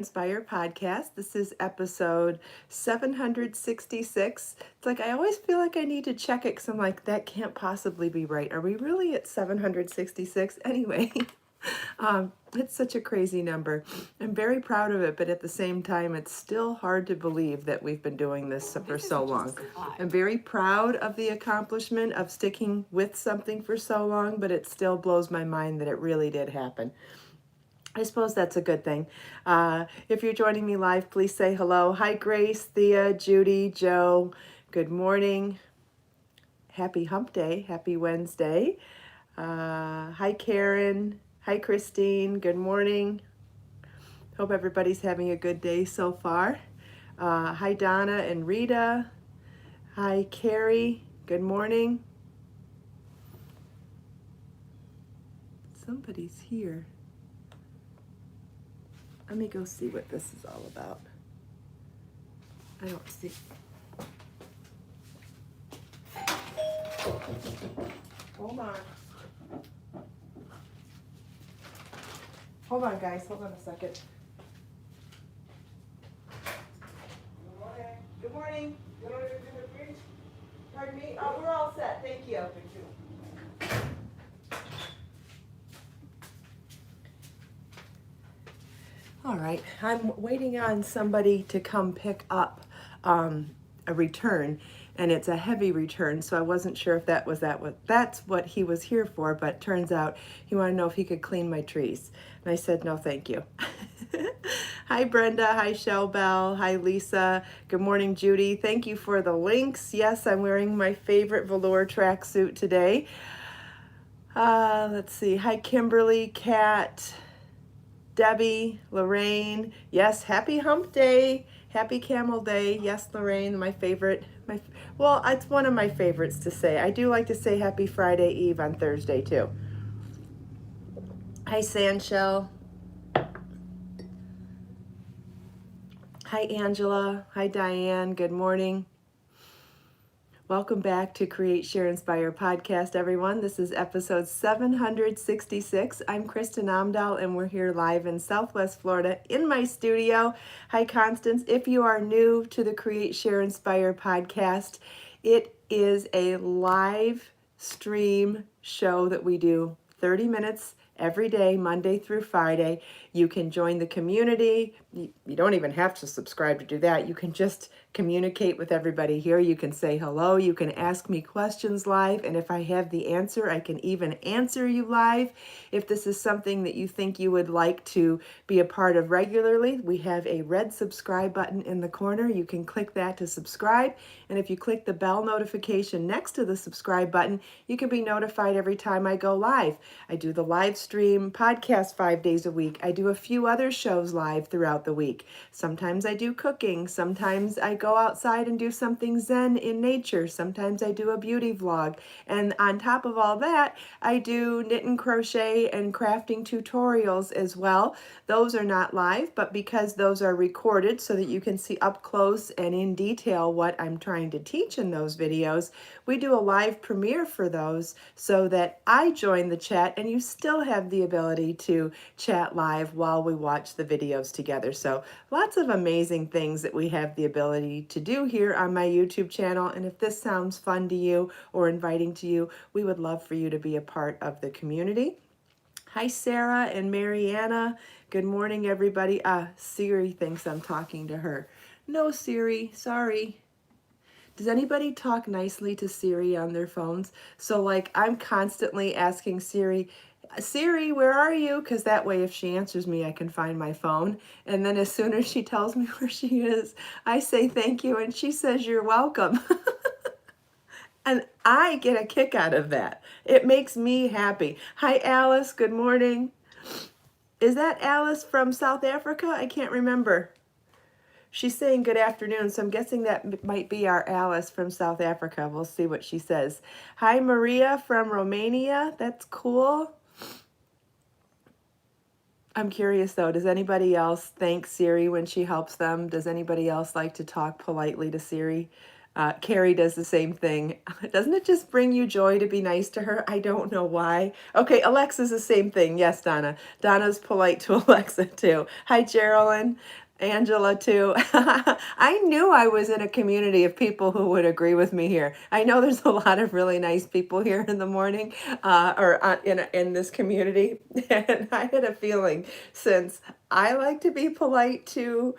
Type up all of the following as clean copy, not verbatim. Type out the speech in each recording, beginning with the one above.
Inspire podcast. This is episode 766. It's like I always feel like I need to check it because I'm like, that can't possibly be right. Are we really at 766? Anyway, it's such a crazy number. I'm very proud of it, but at the same time, it's still hard to believe that we've been doing this for so long. I'm very proud of the accomplishment of sticking with something for so long, but it still blows my mind that it really did happen. I suppose that's a good thing. If you're joining me live, please say hello. Hi, Grace, Thea, Judy, Joe. Good morning. Happy hump day. Happy Wednesday. Hi, Karen. Hi, Christine. Good morning. Hope everybody's having a good day so far. Hi, Donna and Rita. Hi, Carrie. Good morning. Somebody's here. Let me go see what this is all about. I don't see. Hold on. Hold on, guys. Hold on a second. Good morning. Good morning. You want to do the bridge? Pardon me? Oh, we're all set. Thank you. Thank you. All right, I'm waiting on somebody to come pick up a return, and it's a heavy return, so I wasn't sure if that's what he was here for, but turns out he wanted to know if he could clean my trees. And I said, no, thank you. Hi, Brenda. Hi, Bell. Hi, Lisa. Good morning, Judy. Thank you for the links. Yes, I'm wearing my favorite velour tracksuit today. Let's see. Hi, Kimberly, Kat, Debbie, Lorraine. Yes, happy hump day. Happy camel day. Yes, Lorraine, my favorite. Well, it's one of my favorites to say. I do like to say happy Friday Eve on Thursday too. Hi, Sandshell. Hi, Angela. Hi, Diane. Good morning. Welcome back to Create, Share, Inspire podcast, everyone. This is episode 766. I'm Kristin Omdahl, and we're here live in Southwest Florida in my studio. Hi, Constance. If you are new to the Create, Share, Inspire podcast, it is a live stream show that we do 30 minutes every day, Monday through Friday. You can join the community. You don't even have to subscribe to do that. You can just communicate with everybody here. You can say hello. You can ask me questions live. And if I have the answer, I can even answer you live. If this is something that you think you would like to be a part of regularly, we have a red subscribe button in the corner. You can click that to subscribe. And if you click the bell notification next to the subscribe button, you can be notified every time I go live. I do the live stream podcast 5 days a week. I do a few other shows live throughout the week. Sometimes I do cooking. Sometimes I go outside and do something zen in nature. Sometimes I do a beauty vlog. And on top of all that, I do knit and crochet and crafting tutorials as well. Those are not live, but because those are recorded so that you can see up close and in detail what I'm trying to teach in those videos, we do a live premiere for those so that I join the chat and you still have the ability to chat live while we watch the videos together. So lots of amazing things that we have the ability to do here on my YouTube channel. And if this sounds fun to you or inviting to you, we would love for you to be a part of the community. Hi, Sarah and Mariana. Good morning, everybody. Siri thinks I'm talking to her. No, Siri, sorry. Does anybody talk nicely to Siri on their phones? So like I'm constantly asking Siri, where are you? Because that way if she answers me, I can find my phone. And then as soon as she tells me where she is, I say thank you and she says you're welcome. And I get a kick out of that. It makes me happy. Hi, Alice. Good morning. Is that Alice from South Africa? I can't remember. She's saying good afternoon, so I'm guessing that might be our Alice from South Africa. We'll see what she says. Hi, Maria from Romania. That's cool. I'm curious, though. Does anybody else thank Siri when she helps them? Does anybody else like to talk politely to Siri? Carrie does the same thing. Doesn't it just bring you joy to be nice to her? I don't know why. Okay, Alexa's the same thing. Yes, Donna. Donna's polite to Alexa too. Hi, Geraldine. Angela too. I knew I was in a community of people who would agree with me here. I know there's a lot of really nice people here in the morning, in this community, and I had a feeling, since I like to be polite to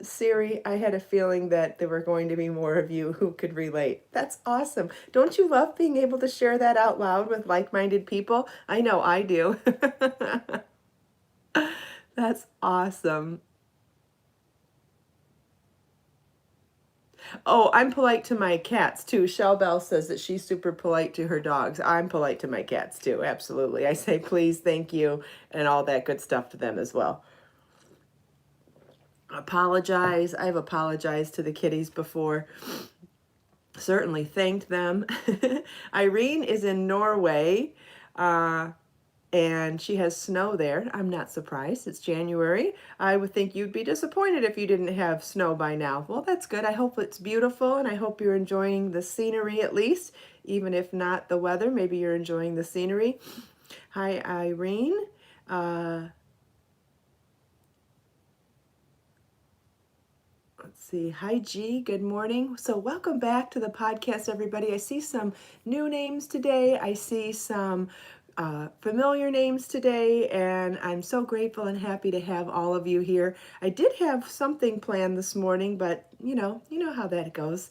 Siri, I had a feeling that there were going to be more of you who could relate. That's awesome. Don't you love being able to share that out loud with like-minded people? I know I do. That's awesome. Oh, I'm polite to my cats too. Shell Bell says that she's super polite to her dogs. I'm polite to my cats too, absolutely. I say please, thank you, and all that good stuff to them as well. Apologize. I've apologized to the kitties before. Certainly thanked them. Irene is in Norway. And she has snow there. I'm not surprised. It's January. I would think you'd be disappointed if you didn't have snow by now. Well, that's good. I hope it's beautiful, and I hope you're enjoying the scenery at least, even if not the weather. Maybe you're enjoying the scenery. Hi, Irene. Let's see. Hi, G. Good morning. So welcome back to the podcast, everybody. I see some new names today. I see some familiar names today, and I'm so grateful and happy to have all of you here. I did have something planned this morning, but you know how that goes.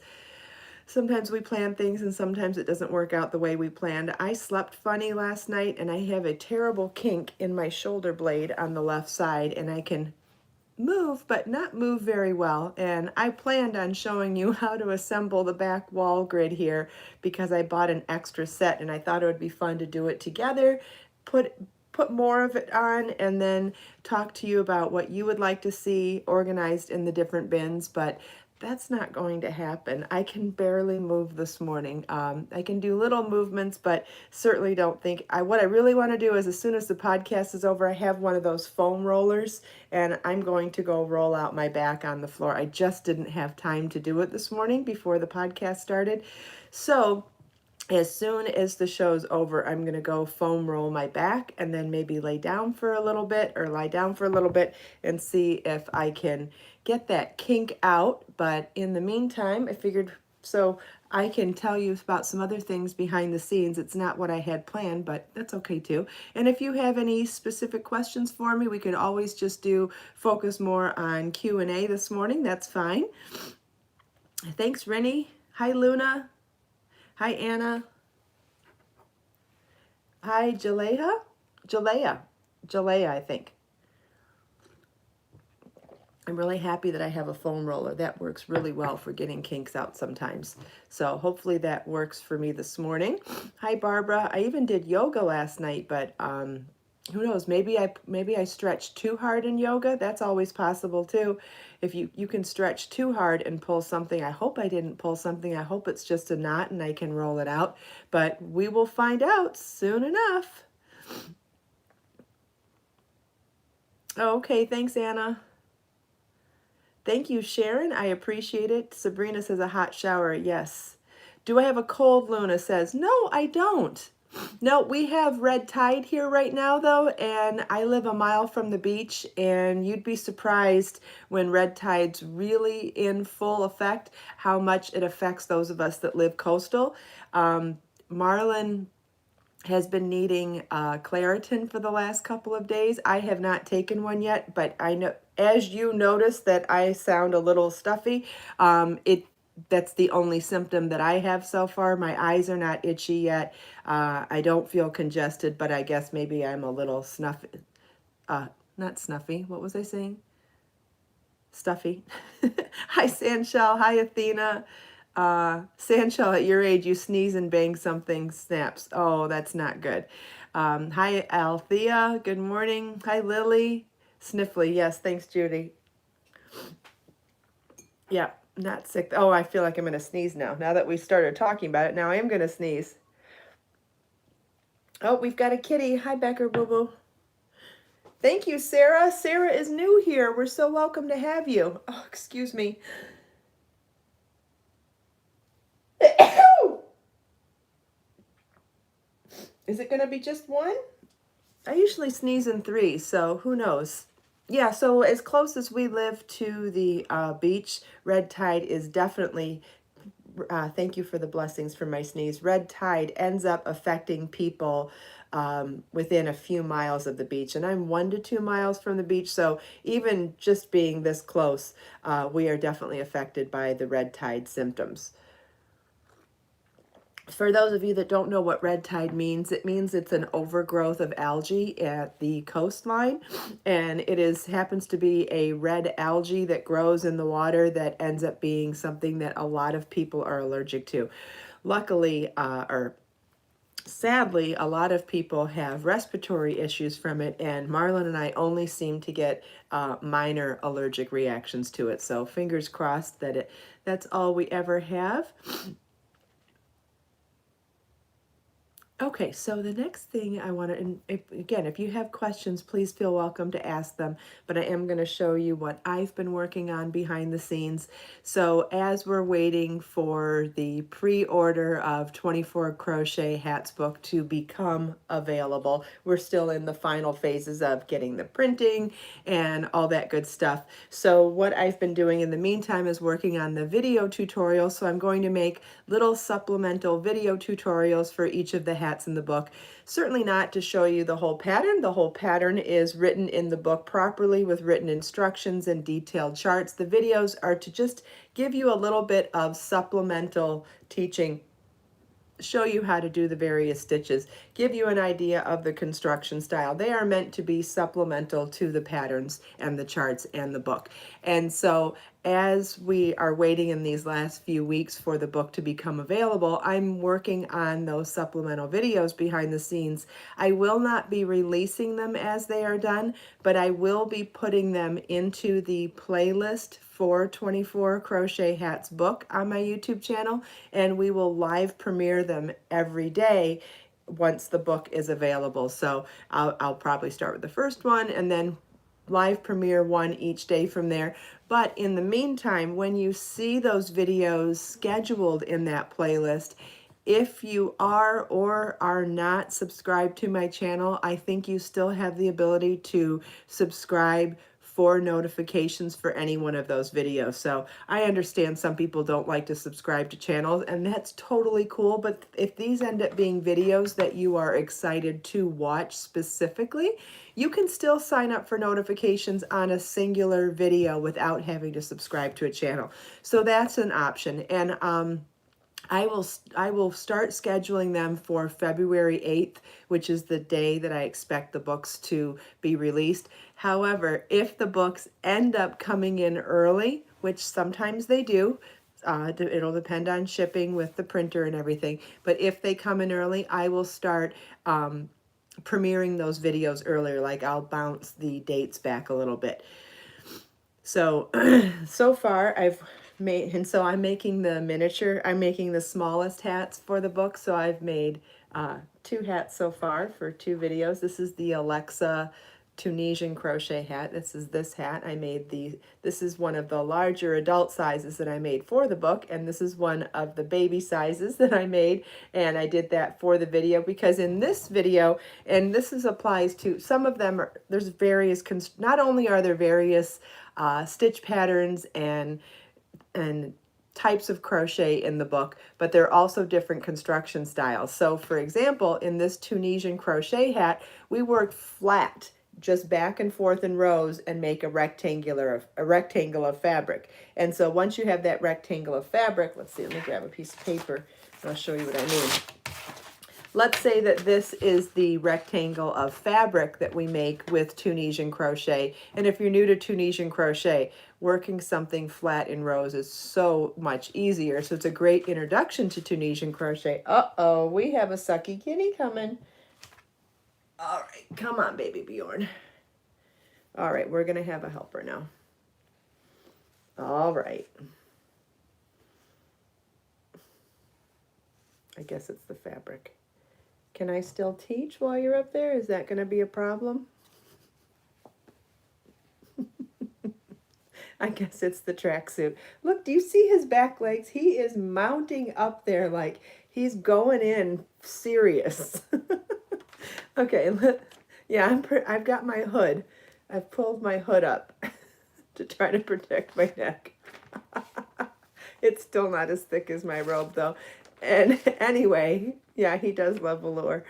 Sometimes we plan things and sometimes it doesn't work out the way we planned. I slept funny last night, and I have a terrible kink in my shoulder blade on the left side, and I can move, but not move very well. And I planned on showing you how to assemble the back wall grid here because I bought an extra set and I thought it would be fun to do it together, put more of it on, and then talk to you about what you would like to see organized in the different bins. But that's not going to happen. I can barely move this morning. I can do little movements, but certainly don't think what I really want to do is, as soon as the podcast is over, I have one of those foam rollers and I'm going to go roll out my back on the floor. I just didn't have time to do it this morning before the podcast started. So as soon as the show's over, I'm going to go foam roll my back and then maybe lay down for a little bit or lie down for a little bit and see if I can get that kink out. But in the meantime, I figured so I can tell you about some other things behind the scenes. It's not what I had planned, but that's okay too. And if you have any specific questions for me, we could always just focus more on Q&A this morning. That's fine. Thanks, Rennie. Hi, Luna. Hi, Anna. Hi, Jalea, I think. I'm really happy that I have a foam roller. That works really well for getting kinks out sometimes. So hopefully that works for me this morning. Hi, Barbara. I even did yoga last night, but who knows? Maybe I stretched too hard in yoga. That's always possible too. If you can stretch too hard and pull something. I hope I didn't pull something. I hope it's just a knot and I can roll it out. But we will find out soon enough. Okay, thanks, Anna. Thank you, Sharon. I appreciate it. Sabrina says a hot shower. Yes. Do I have a cold? Luna says. No, I don't. No, we have red tide here right now, though, and I live a mile from the beach, and you'd be surprised when red tide's really in full effect how much it affects those of us that live coastal. Marlon has been needing Claritin for the last couple of days. I have not taken one yet, but I know, as you notice, that I sound a little stuffy. That's the only symptom that I have so far. My eyes are not itchy yet. I don't feel congested, but I guess maybe I'm a little snuffy. Not snuffy. What was I saying? Stuffy. Hi, Sandshell. Hi, Athena. Sandshell, at your age, you sneeze and bang something snaps. Oh, that's not good. Hi, Althea. Good morning. Hi, Lily. Sniffly. Yes, thanks, Judy. Yeah, not sick. Oh, I feel like I'm going to sneeze now. Now that we started talking about it, now I am going to sneeze. Oh, we've got a kitty. Hi, Becker Boo Boo. Thank you, Sarah. Sarah is new here. We're so welcome to have you. Oh, excuse me. Is it going to be just one? I usually sneeze in three, so who knows? Yeah, so as close as we live to the beach, red tide is definitely, thank you for the blessings for my sneeze. Red tide ends up affecting people within a few miles of the beach. And I'm 1 to 2 miles from the beach, so even just being this close, we are definitely affected by the red tide symptoms. For those of you that don't know what red tide means, it means it's an overgrowth of algae at the coastline, and it happens to be a red algae that grows in the water that ends up being something that a lot of people are allergic to. Luckily, or sadly, a lot of people have respiratory issues from it, and Marlon and I only seem to get minor allergic reactions to it. So fingers crossed that that's all we ever have. Okay, so the next thing I want to, and again, if you have questions, please feel welcome to ask them, but I am going to show you what I've been working on behind the scenes. So as we're waiting for the pre-order of 24 Crochet Hats book to become available, we're still in the final phases of getting the printing and all that good stuff. So what I've been doing in the meantime is working on the video tutorial. So I'm going to make little supplemental video tutorials for each of the hats in the book. Certainly not to show you the whole pattern. The whole pattern is written in the book properly with written instructions and detailed charts. The videos are to just give you a little bit of supplemental teaching, show you how to do the various stitches, give you an idea of the construction style. They are meant to be supplemental to the patterns and the charts and the book. And so as we are waiting in these last few weeks for the book to become available, I'm working on those supplemental videos behind the scenes. I will not be releasing them as they are done, but I will be putting them into the playlist for 24 Crochet Hats book on my YouTube channel, and we will live premiere them every day once the book is available. So I'll probably start with the first one and then live premiere one each day from there. But in the meantime, when you see those videos scheduled in that playlist, if you are or are not subscribed to my channel, I think you still have the ability to subscribe for notifications for any one of those videos. So I understand some people don't like to subscribe to channels, and that's totally cool. But if these end up being videos that you are excited to watch specifically, you can still sign up for notifications on a singular video without having to subscribe to a channel. So that's an option. And I will start scheduling them for February 8th, which is the day that I expect the books to be released. However, if the books end up coming in early, which sometimes they do, it'll depend on shipping with the printer and everything, but if they come in early, I will start premiering those videos earlier. Like I'll bounce the dates back a little bit. So, so far I've made, and so I'm making the miniature, I'm making the smallest hats for the book. So I've made 2 hats so far for 2 videos. This is the Alexa Tunisian crochet hat. This is this hat. I made this is one of the larger adult sizes that I made for the book, and this is one of the baby sizes that I made, and I did that for the video because in this video, and this applies to some of them, there's various, not only are there various stitch patterns and types of crochet in the book, but there are also different construction styles. So for example, in this Tunisian crochet hat, we worked flat, just back and forth in rows and make a rectangle of fabric. And so once you have that rectangle of fabric, let's see, let me grab a piece of paper and I'll show you what I mean. Let's say that this is the rectangle of fabric that we make with Tunisian crochet. And if you're new to Tunisian crochet, working something flat in rows is so much easier. So it's a great introduction to Tunisian crochet. Uh-oh, we have a sucky kitty coming. All right, come on, Baby Bjorn. All right, we're going to have a helper now. All right. I guess it's the fabric. Can I still teach while you're up there? Is that going to be a problem? I guess it's the tracksuit. Look, do you see his back legs? He is mounting up there like he's going in serious. Okay, yeah, I've got my hood. I've pulled my hood up to try to protect my neck. It's still not as thick as my robe though. And anyway, yeah, he does love velour.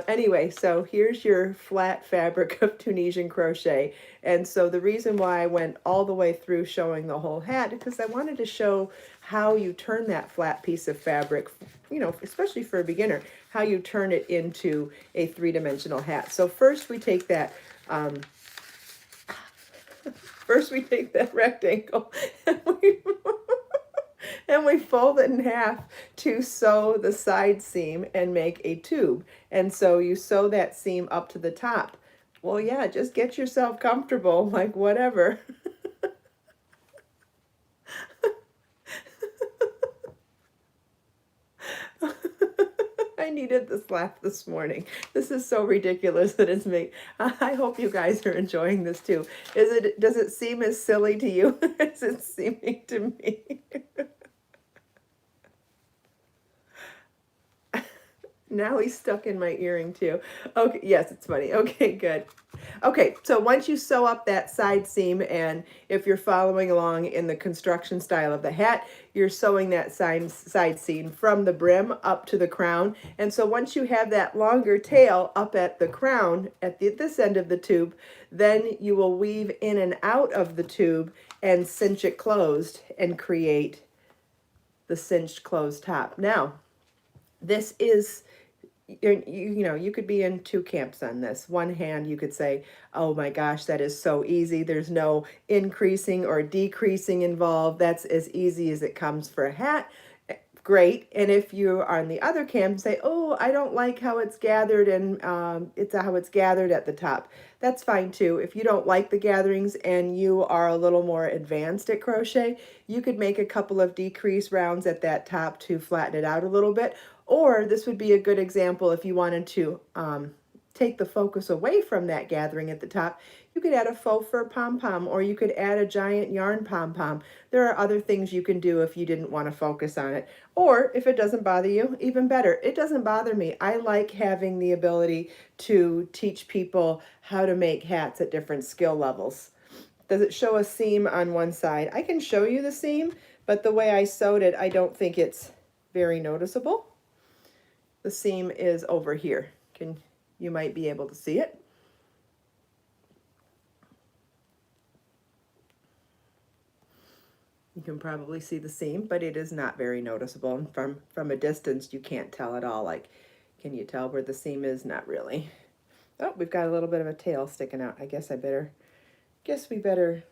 Anyway, so here's your flat fabric of Tunisian crochet. And so the reason why I went all the way through showing the whole hat, because I wanted to show how you turn that flat piece of fabric, you know, especially for a beginner, how you turn it into a three-dimensional hat. So first we take that rectangle and we fold it in half to sew the side seam and make a tube. And so you sew that seam up to the top. Well, yeah, just get yourself comfortable, like whatever. I needed this laugh this morning. This is so ridiculous that it's me. I hope you guys are enjoying this too. Does it seem as silly to you as it's seeming to me? Now he's stuck in my earring too. Okay, yes, it's funny. Okay, good. Okay, so once you sew up that side seam, and if you're following along in the construction style of the hat, you're sewing that side seam from the brim up to the crown. And so once you have that longer tail up at the crown, at this end of the tube, then you will weave in and out of the tube and cinch it closed and create the cinched closed top. Now, this is, you know, you could be in two camps on this. One hand, you could say, oh my gosh, that is so easy. There's no increasing or decreasing involved. That's as easy as it comes for a hat. Great. And if you are on the other camp, say, oh, I don't like how it's gathered, and it's how it's gathered at the top. That's fine too. If you don't like the gatherings and you are a little more advanced at crochet, you could make a couple of decrease rounds at that top to flatten it out a little bit. Or this would be a good example if you wanted to take the focus away from that gathering at the top. You could add a faux fur pom-pom, or you could add a giant yarn pom-pom. There are other things you can do if you didn't want to focus on it. Or if it doesn't bother you, even better. It doesn't bother me. I like having the ability to teach people how to make hats at different skill levels. Does it show a seam on one side? I can show you the seam, but the way I sewed it, I don't think it's very noticeable. The seam is over here. You might be able to see it. You can probably see the seam, but it is not very noticeable. And from a distance, you can't tell at all. Like, can you tell where the seam is? Not really. Oh, we've got a little bit of a tail sticking out. I guess we better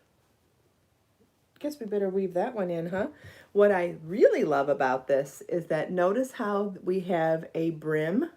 weave that one in, huh? What I really love about this is that notice how we have a brim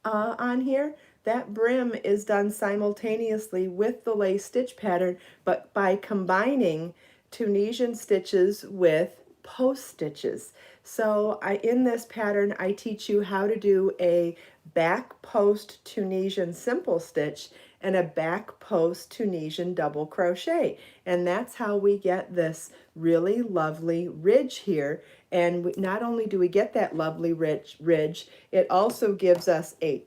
on here. That brim is done simultaneously with the lace stitch pattern, but by combining Tunisian stitches with post stitches. So in this pattern, I teach you how to do a back post Tunisian simple stitch and a back post Tunisian double crochet. And that's how we get this really lovely ridge here. And not only do we get that lovely ridge, it also gives us a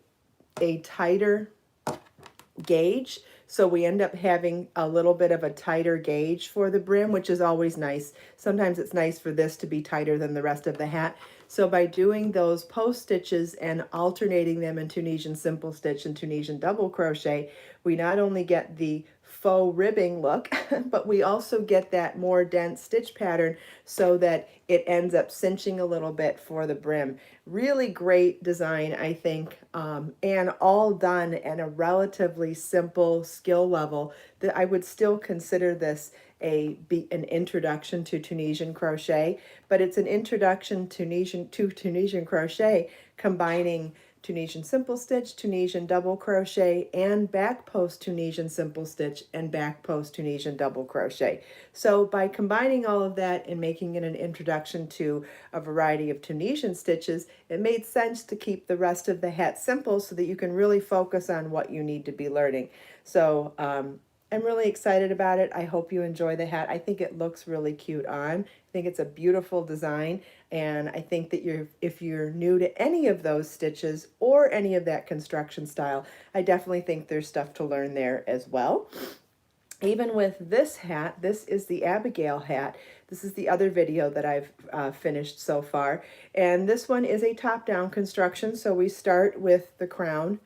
tighter gauge. So we end up having a little bit of a tighter gauge for the brim, which is always nice. Sometimes it's nice for this to be tighter than the rest of the hat. So by doing those post stitches and alternating them in Tunisian simple stitch and Tunisian double crochet, we not only get the faux ribbing look, but we also get that more dense stitch pattern so that it ends up cinching a little bit for the brim. Really great design, I think, and all done at a relatively simple skill level that I would still consider this an introduction to Tunisian crochet, but it's an introduction to Tunisian crochet, combining Tunisian simple stitch, Tunisian double crochet, and back post Tunisian simple stitch and back post Tunisian double crochet. So by combining all of that and making it an introduction to a variety of Tunisian stitches, it made sense to keep the rest of the hat simple so that you can really focus on what you need to be learning. So I'm really excited about it. I hope you enjoy the hat. I think it looks really cute on. I think it's a beautiful design, and I think that if you're new to any of those stitches or any of that construction style, I definitely think there's stuff to learn there as well. Even with this hat, this is the Abigail hat. This is the other video that I've finished so far. And this one is a top-down construction, so we start with the crown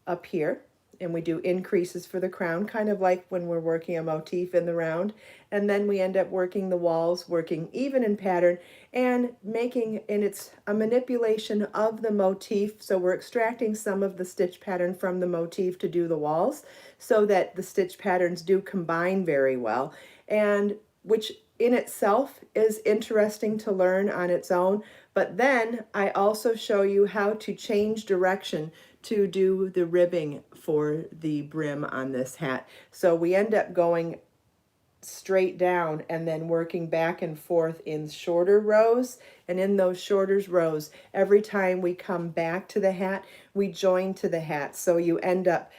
up here, and we do increases for the crown, kind of like when we're working a motif in the round. And then we end up working the walls, working even in pattern, and it's a manipulation of the motif. So we're extracting some of the stitch pattern from the motif to do the walls, so that the stitch patterns do combine very well, and which in itself is interesting to learn on its own. But then I also show you how to change direction to do the ribbing for the brim on this hat. So we end up going straight down and then working back and forth in shorter rows. And in those shorter rows, every time we come back to the hat, we join to the hat. So you end up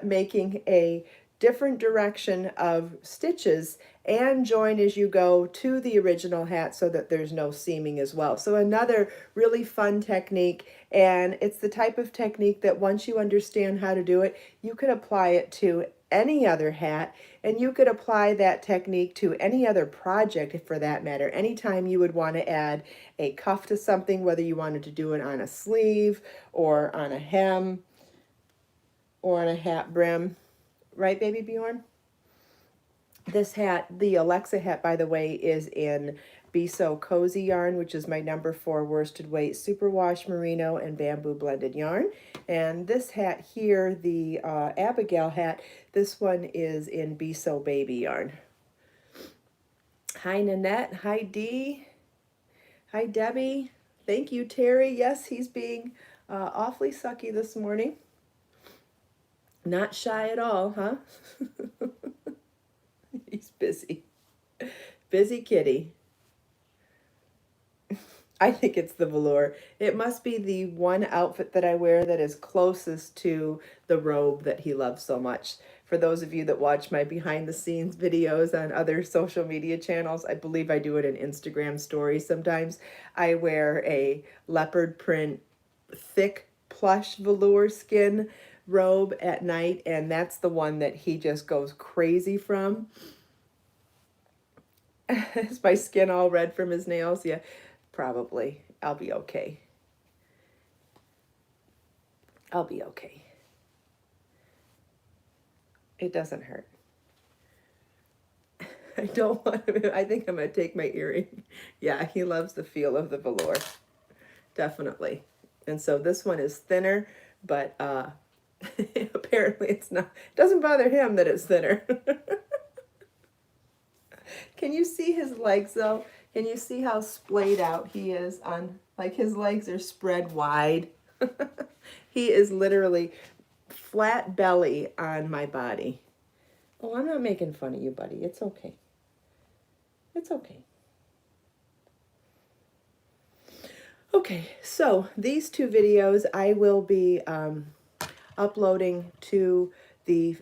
making a different direction of stitches and join as you go to the original hat, so that there's no seaming as well. So another really fun technique, and it's the type of technique that once you understand how to do it, you could apply it to any other hat, and you could apply that technique to any other project for that matter. Anytime you would want to add a cuff to something, whether you wanted to do it on a sleeve or on a hem or on a hat brim. Right, Baby Bjorn? This hat, the Alexa hat, by the way, is in Be So Cozy yarn, which is my number 4 worsted weight superwash merino and bamboo blended yarn. And this hat here, the Abigail hat, this one is in Be So Baby yarn. Hi, Nanette. Hi, Dee. Hi, Debbie. Thank you, Terry. Yes, he's being awfully sucky this morning. Not shy at all, huh? He's busy. Busy kitty. I think it's the velour. It must be the one outfit that I wear that is closest to the robe that he loves so much. For those of you that watch my behind the scenes videos on other social media channels, I believe I do it in Instagram stories sometimes, I wear a leopard print thick plush velour skin robe at night, and that's the one that he just goes crazy from. Is my skin all red from his nails? Yeah, probably. I'll be okay. I'll be okay. It doesn't hurt. I don't want to, I think I'm going to take my earring. Yeah, he loves the feel of the velour. Definitely. And so this one is thinner, but apparently it's not. It doesn't bother him that it's thinner. Can you see his legs though? Can you see how splayed out he is on, like his legs are spread wide. He is literally flat belly on my body. Oh, I'm not making fun of you, buddy. It's okay. It's okay. Okay, so these 2 videos I will be uploading to the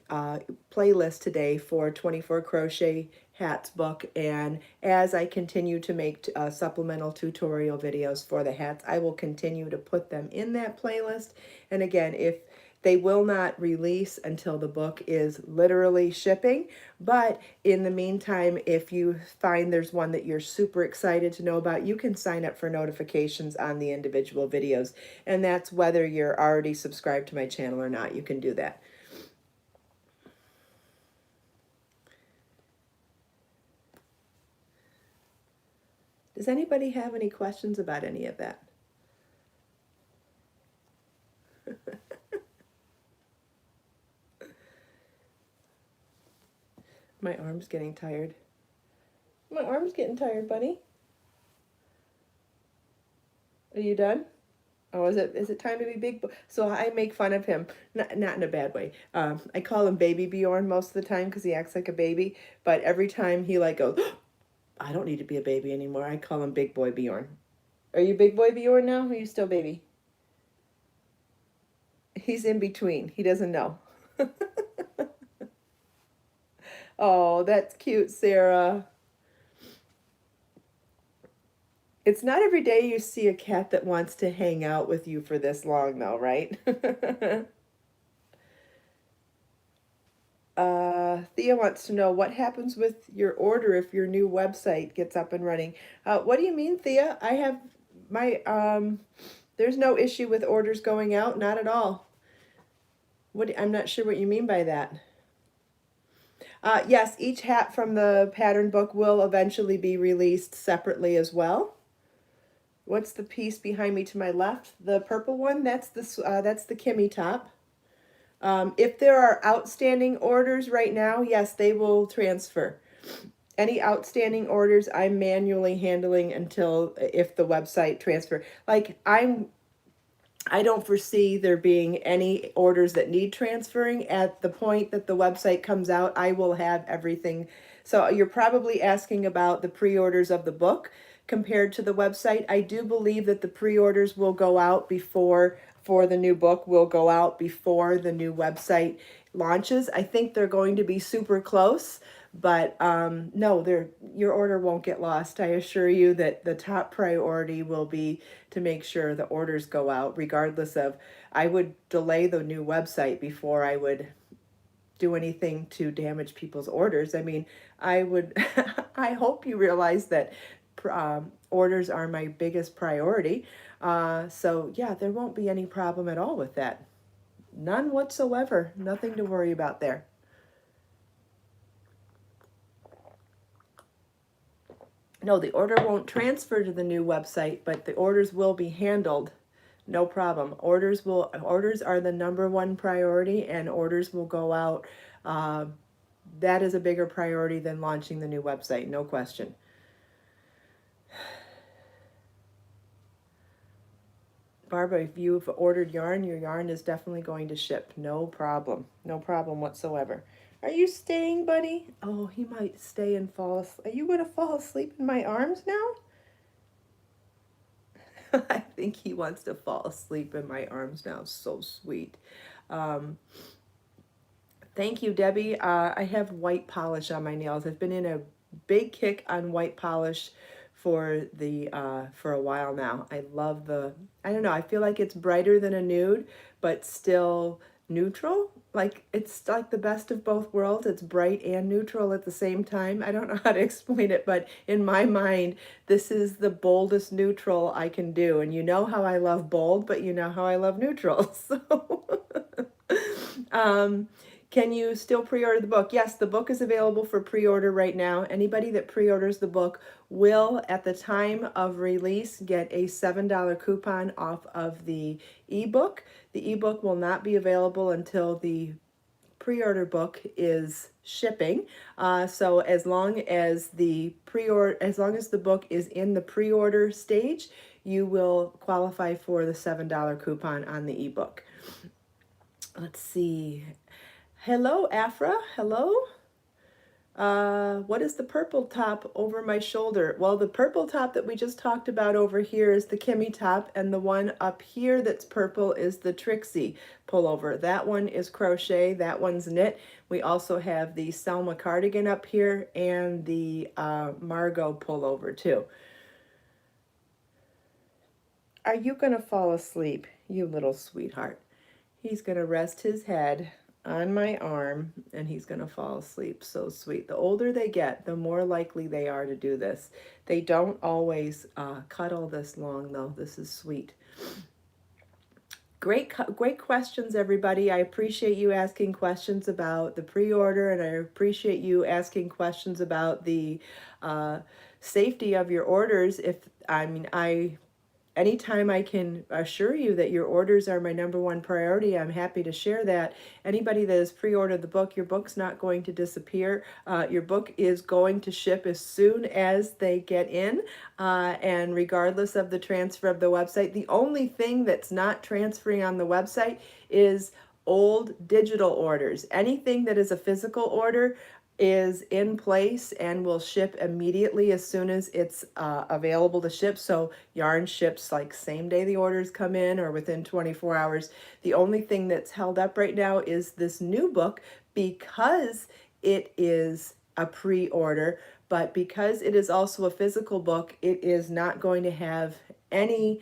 playlist today for 24 Crochet Hats book, and as I continue to make supplemental tutorial videos for the hats, I will continue to put them in that playlist. And again, if they will not release until the book is literally shipping, but in the meantime, if you find there's one that you're super excited to know about, you can sign up for notifications on the individual videos, and that's whether you're already subscribed to my channel or not. You can do that. Does anybody have any questions about any of that? My arm's getting tired. My arm's getting tired, buddy. Are you done? Oh, is it time to be big boy? So I make fun of him, not in a bad way. I call him Baby Bjorn most of the time because he acts like a baby. But every time he like goes, I don't need to be a baby anymore, I call him Big Boy Bjorn. Are you Big Boy Bjorn now? Or are you still baby? He's in between. He doesn't know. Oh, that's cute, Sarah. It's not every day you see a cat that wants to hang out with you for this long, though, right? Thea wants to know what happens with your order if your new website gets up and running. What do you mean, Thea? I have my, there's no issue with orders going out, not at all. I'm not sure what you mean by that. Yes, each hat from the pattern book will eventually be released separately as well. What's the piece behind me to my left? The purple one, that's the Kimmy top. If there are outstanding orders right now, yes, they will transfer. Any outstanding orders I'm manually handling until if the website transfer. Like I don't foresee there being any orders that need transferring. At the point that the website comes out, I will have everything. So you're probably asking about the pre-orders of the book compared to the website. I do believe that the pre-orders will go out for the new book will go out before the new website launches. I think they're going to be super close. But no, your order won't get lost. I assure you that the top priority will be to make sure the orders go out, regardless of, I would delay the new website before I would do anything to damage people's orders. I mean, I hope you realize that orders are my biggest priority. So yeah, there won't be any problem at all with that. None whatsoever. Nothing to worry about there. No, the order won't transfer to the new website, but the orders will be handled. No problem. Orders are the number one priority, and orders will go out. That is a bigger priority than launching the new website, no question. Barbara, if you've ordered yarn, your yarn is definitely going to ship. No problem. No problem whatsoever. Are you staying, buddy? Oh, he might stay and fall asleep. Are you going to fall asleep in my arms now? I think he wants to fall asleep in my arms now. So sweet. Thank you, Debbie. I have white polish on my nails. I've been in a big kick on white polish for a while now. I love I don't know, I feel like it's brighter than a nude, but still neutral. Like it's like the best of both worlds. It's bright and neutral at the same time. I don't know how to explain it, but in my mind, this is the boldest neutral I can do. And you know how I love bold, but you know how I love neutral. So can you still pre-order the book? Yes, the book is available for pre-order right now. Anybody that pre-orders the book will, at the time of release, get a $7 coupon off of the ebook. The ebook will not be available until the pre-order book is shipping. So as long as the book is in the pre-order stage, you will qualify for the $7 coupon on the ebook. Let's see. Hello, Afra. Hello. What is the purple top over my shoulder? Well, the purple top that we just talked about over here is the Kimmy top, and the one up here that's purple is the Trixie pullover. That one is crochet, that one's knit. We also have the Selma cardigan up here and the Margot pullover too. Are you gonna fall asleep, you little sweetheart? He's gonna rest his head on my arm and he's gonna fall asleep. So sweet. The older they get, the more likely they are to do this. They don't always cuddle this long though. This is sweet. Great questions, everybody. I appreciate you asking questions about the pre-order, and I appreciate you asking questions about the safety of your orders. Anytime I can assure you that your orders are my number one priority, I'm happy to share that. Anybody that has pre-ordered the book, your book's not going to disappear. Your book is going to ship as soon as they get in, and regardless of the transfer of the website. The only thing that's not transferring on the website is old digital orders. Anything that is a physical order is in place and will ship immediately as soon as it's available to ship. So yarn ships like same day the orders come in or within 24 hours. The only thing that's held up right now is this new book, because it is a pre-order, but because it is also a physical book, it is not going to have any,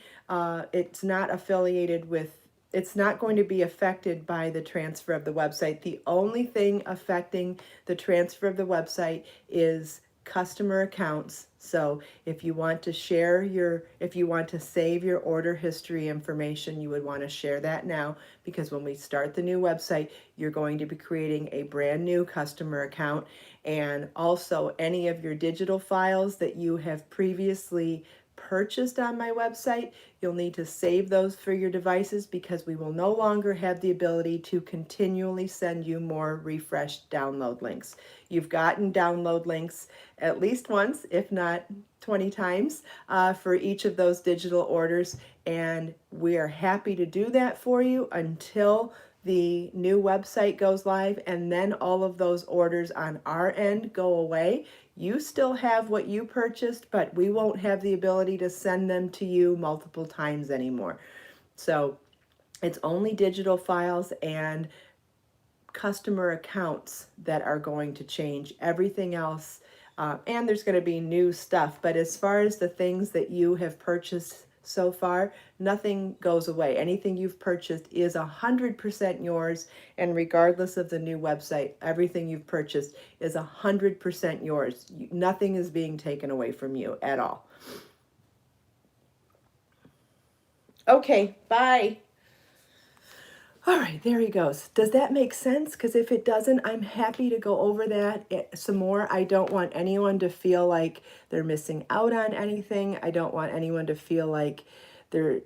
it's not affiliated with, it's not going to be affected by the transfer of the website. The only thing affecting the transfer of the website is customer accounts. So if you want to share if you want to save your order history information, you would want to share that now, because when we start the new website, you're going to be creating a brand new customer account. And also any of your digital files that you have previously purchased on my website, you'll need to save those for your devices, because we will no longer have the ability to continually send you more refreshed download links. You've gotten download links at least once, if not 20 times, for each of those digital orders, and we are happy to do that for you until the new website goes live, and then all of those orders on our end go away. You still have what you purchased, but we won't have the ability to send them to you multiple times anymore. So it's only digital files and customer accounts that are going to change. Everything else, and there's going to be new stuff, but as far as the things that you have purchased so far, nothing goes away. Anything you've purchased is 100% yours, and regardless of the new website, everything you've purchased is 100% yours. Nothing is being taken away from you at all. Okay, bye. All right, there he goes. Does that make sense? Because if it doesn't, I'm happy to go over that some more. I don't want anyone to feel like they're missing out on anything. I don't want anyone to feel like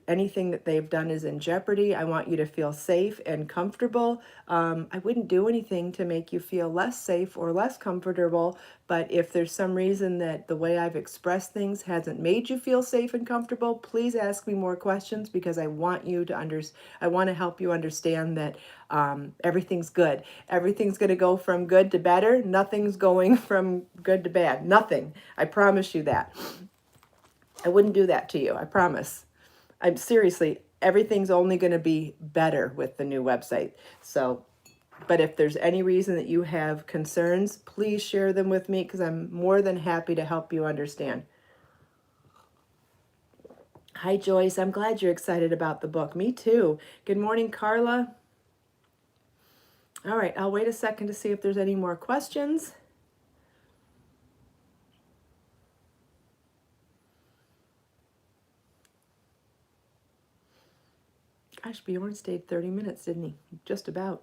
anything that they've done is in jeopardy. I want you to feel safe and comfortable. I wouldn't do anything to make you feel less safe or less comfortable, but if there's some reason that the way I've expressed things hasn't made you feel safe and comfortable, please ask me more questions, because I want you to I want to help you understand that everything's good. Everything's going to go from good to better. Nothing's going from good to bad. Nothing. I promise you that. I wouldn't do that to you. I promise. I'm seriously, everything's only going to be better with the new website. So, but if there's any reason that you have concerns, please share them with me, because I'm more than happy to help you understand. Hi, Joyce. I'm glad you're excited about the book. Me too. Good morning, Carla. All right, I'll wait a second to see if there's any more questions. Gosh, Bjorn stayed 30 minutes, didn't he? Just about.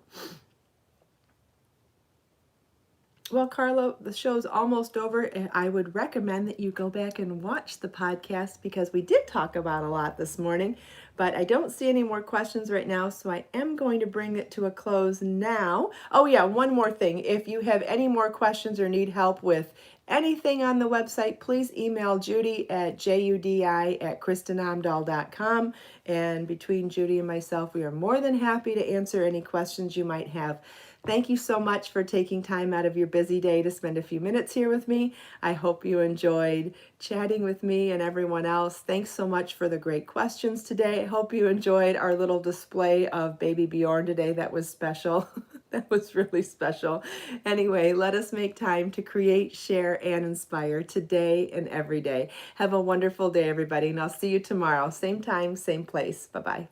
Well, Carla, the show's almost over, and I would recommend that you go back and watch the podcast, because we did talk about a lot this morning, but I don't see any more questions right now, so I am going to bring it to a close now. Oh yeah, one more thing. If you have any more questions or need help with anything on the website, please email Judy at judi@kristinomdahl.com. And between Judy and myself, we are more than happy to answer any questions you might have. Thank you so much for taking time out of your busy day to spend a few minutes here with me. I hope you enjoyed chatting with me and everyone else. Thanks so much for the great questions today. I hope you enjoyed our little display of Baby Bjorn today. That was special. That was really special. Anyway, let us make time to create, share, and inspire today and every day. Have a wonderful day, everybody, and I'll see you tomorrow. Same time, same place. Bye-bye.